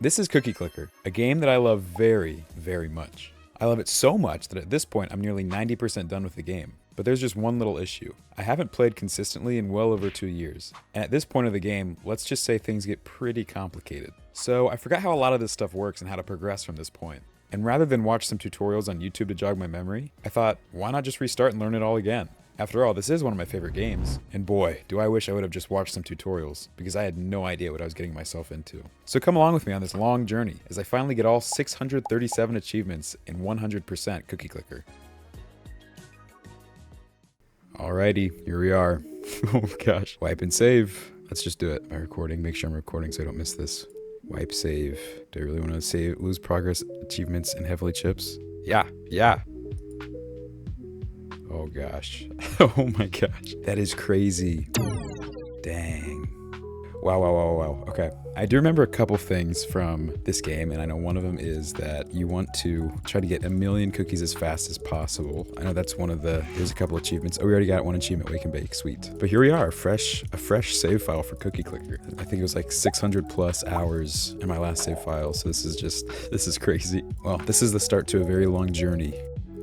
This is Cookie Clicker, a game that I love very, very much. I love it so much that at this point I'm nearly 90% done with the game. But there's just one little issue. I haven't played consistently in well over 2 years. And at this point of the game, let's just say things get pretty complicated. So I forgot how a lot of this stuff works and how to progress from this point. And rather than watch some tutorials on YouTube to jog my memory, I thought, why not just restart and learn it all again? After all, this is one of my favorite games. And boy, do I wish I would have just watched some tutorials, because I had no idea what I was getting myself into. So come along with me on this long journey, as I finally get all 637 achievements in 100% Cookie Clicker. Alrighty, here we are. Oh gosh. Wipe and save. Let's just do it by recording. Make sure I'm recording so I don't miss this. Wipe, save. Do I really want to save, lose progress, achievements, and heavily chips? Yeah. Oh gosh. Oh my gosh. That is crazy. Dang. Wow. Okay. I do remember a couple things from this game, and I know one of them is that you want to try to get 1,000,000 cookies as fast as possible. I know that's one of the, here's a couple achievements. Oh, we already got one achievement, Wake and Bake, sweet. But here we are, a fresh save file for Cookie Clicker. I think it was like 600 plus hours in my last save file, so this is crazy. Well, this is the start to a very long journey.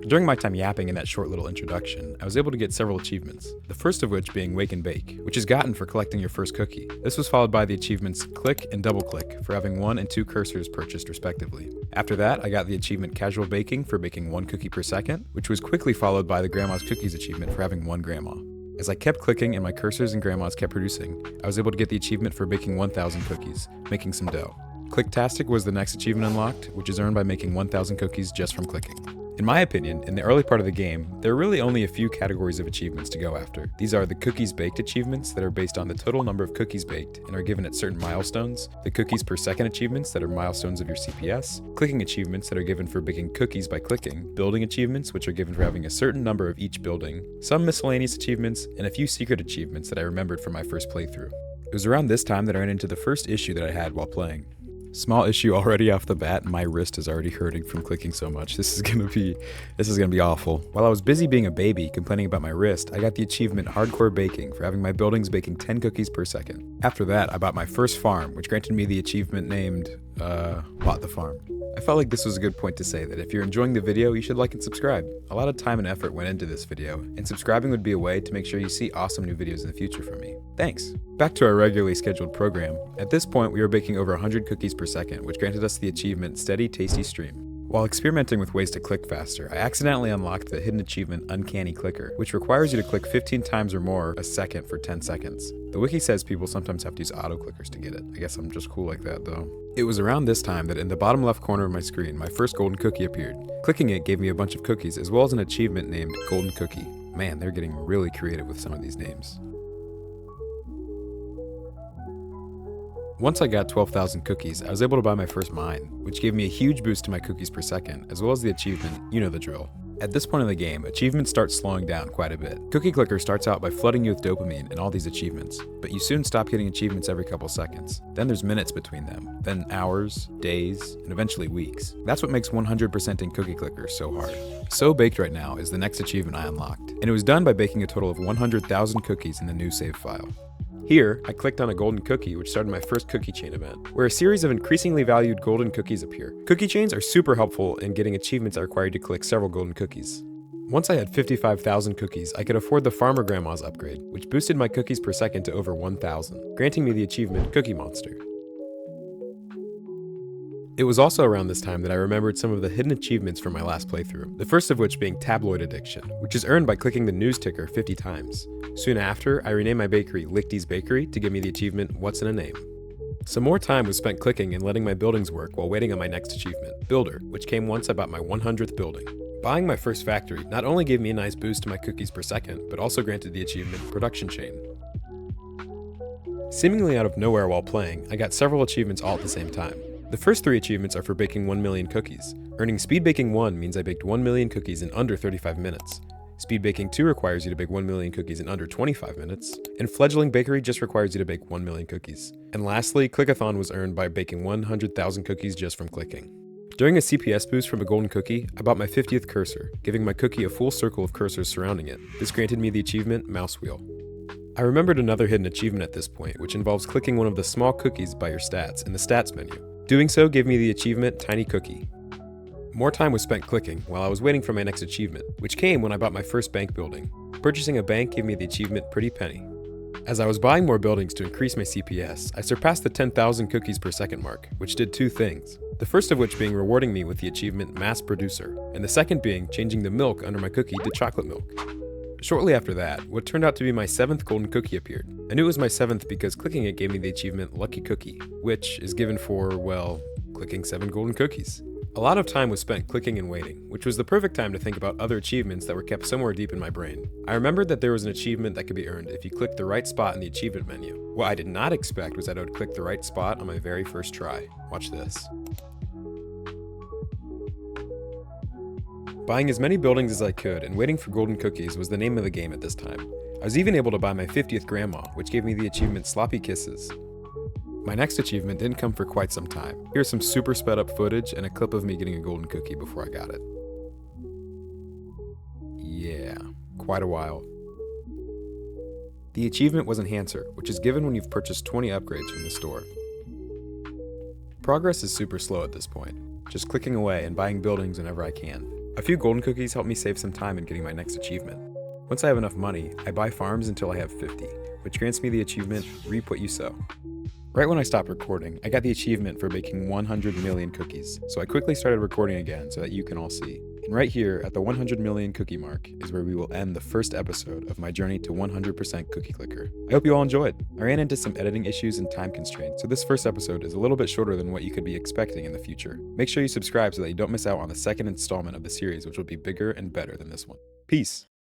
During my time yapping in that short little introduction, I was able to get several achievements, the first of which being Wake and Bake, which is gotten for collecting your first cookie. This was followed by the achievements Click and Double Click for having 1 and 2 cursors purchased respectively. After that, I got the achievement Casual Baking for baking 1 cookie per second, which was quickly followed by the Grandma's Cookies achievement for having 1 grandma. As I kept clicking and my cursors and grandmas kept producing, I was able to get the achievement for baking 1,000 cookies, making some dough. Clicktastic was the next achievement unlocked, which is earned by making 1,000 cookies just from clicking. In my opinion, in the early part of the game, there are really only a few categories of achievements to go after. These are the cookies baked achievements that are based on the total number of cookies baked and are given at certain milestones, the cookies per second achievements that are milestones of your CPS, clicking achievements that are given for baking cookies by clicking, building achievements which are given for having a certain number of each building, some miscellaneous achievements, and a few secret achievements that I remembered from my first playthrough. It was around this time that I ran into the first issue that I had while playing. Small issue already off the bat, my wrist is already hurting from clicking so much. This is gonna be awful. While I was busy being a baby complaining about my wrist, I got the achievement Hardcore Baking for having my buildings baking 10 cookies per second. After that, I bought my first farm, which granted me the achievement named, Bought the Farm. I felt like this was a good point to say that if you're enjoying the video, you should like and subscribe. A lot of time and effort went into this video, and subscribing would be a way to make sure you see awesome new videos in the future from me. Thanks. Back to our regularly scheduled program. At this point, we were baking over 100 cookies per second, which granted us the achievement Steady Tasty Stream. While experimenting with ways to click faster, I accidentally unlocked the hidden achievement Uncanny Clicker, which requires you to click 15 times or more a second for 10 seconds. The wiki says people sometimes have to use auto clickers to get it. I guess I'm just cool like that though. It was around this time that in the bottom left corner of my screen, my first golden cookie appeared. Clicking it gave me a bunch of cookies as well as an achievement named Golden Cookie. Man, they're getting really creative with some of these names. Once I got 12,000 cookies, I was able to buy my first mine, which gave me a huge boost to my cookies per second, as well as the achievement, You Know the Drill. At this point in the game, achievements start slowing down quite a bit. Cookie Clicker starts out by flooding you with dopamine and all these achievements, but you soon stop getting achievements every couple seconds. Then there's minutes between them, then hours, days, and eventually weeks. That's what makes 100%ing Cookie Clicker so hard. So Baked Right Now is the next achievement I unlocked, and it was done by baking a total of 100,000 cookies in the new save file. Here, I clicked on a golden cookie, which started my first cookie chain event, where a series of increasingly valued golden cookies appear. Cookie chains are super helpful in getting achievements that require you to click several golden cookies. Once I had 55,000 cookies, I could afford the Farmer Grandma's upgrade, which boosted my cookies per second to over 1,000, granting me the achievement Cookie Monster. It was also around this time that I remembered some of the hidden achievements from my last playthrough, the first of which being Tabloid Addiction, which is earned by clicking the news ticker 50 times. Soon after, I renamed my bakery Lichty's Bakery to give me the achievement What's in a Name. Some more time was spent clicking and letting my buildings work while waiting on my next achievement, Builder, which came once I bought my 100th building. Buying my first factory not only gave me a nice boost to my cookies per second, but also granted the achievement Production Chain. Seemingly out of nowhere while playing, I got several achievements all at the same time. The first 3 achievements are for baking 1,000,000 cookies. Earning Speed Baking 1 means I baked 1,000,000 cookies in under 35 minutes. Speed Baking 2 requires you to bake 1,000,000 cookies in under 25 minutes. And Fledgling Bakery just requires you to bake 1,000,000 cookies. And lastly, Clickathon was earned by baking 100,000 cookies just from clicking. During a CPS boost from a golden cookie, I bought my 50th cursor, giving my cookie a full circle of cursors surrounding it. This granted me the achievement Mouse Wheel. I remembered another hidden achievement at this point, which involves clicking one of the small cookies by your stats in the stats menu. Doing so gave me the achievement Tiny Cookie. More time was spent clicking while I was waiting for my next achievement, which came when I bought my first bank building. Purchasing a bank gave me the achievement Pretty Penny. As I was buying more buildings to increase my CPS, I surpassed the 10,000 cookies per second mark, which did two things. The first of which being rewarding me with the achievement Mass Producer, and the second being changing the milk under my cookie to chocolate milk. Shortly after that, what turned out to be my 7th golden cookie appeared. I knew it was my 7th because clicking it gave me the achievement Lucky Cookie, which is given for, well, clicking 7 golden cookies. A lot of time was spent clicking and waiting, which was the perfect time to think about other achievements that were kept somewhere deep in my brain. I remembered that there was an achievement that could be earned if you clicked the right spot in the achievement menu. What I did not expect was that I would click the right spot on my very first try. Watch this. Buying as many buildings as I could and waiting for golden cookies was the name of the game at this time. I was even able to buy my 50th grandma, which gave me the achievement Sloppy Kisses. My next achievement didn't come for quite some time. Here's some super sped up footage and a clip of me getting a golden cookie before I got it. Yeah, quite a while. The achievement was Enhancer, which is given when you've purchased 20 upgrades from the store. Progress is super slow at this point, just clicking away and buying buildings whenever I can. A few golden cookies help me save some time in getting my next achievement. Once I have enough money, I buy farms until I have 50, which grants me the achievement Reap What You Sow. Right when I stopped recording, I got the achievement for baking 100 million cookies, so I quickly started recording again so that you can all see. And right here, at the 100 million cookie mark, is where we will end the first episode of my journey to 100% cookie clicker. I hope you all enjoyed. I ran into some editing issues and time constraints, so this first episode is a little bit shorter than what you could be expecting in the future. Make sure you subscribe so that you don't miss out on the second installment of the series, which will be bigger and better than this one. Peace!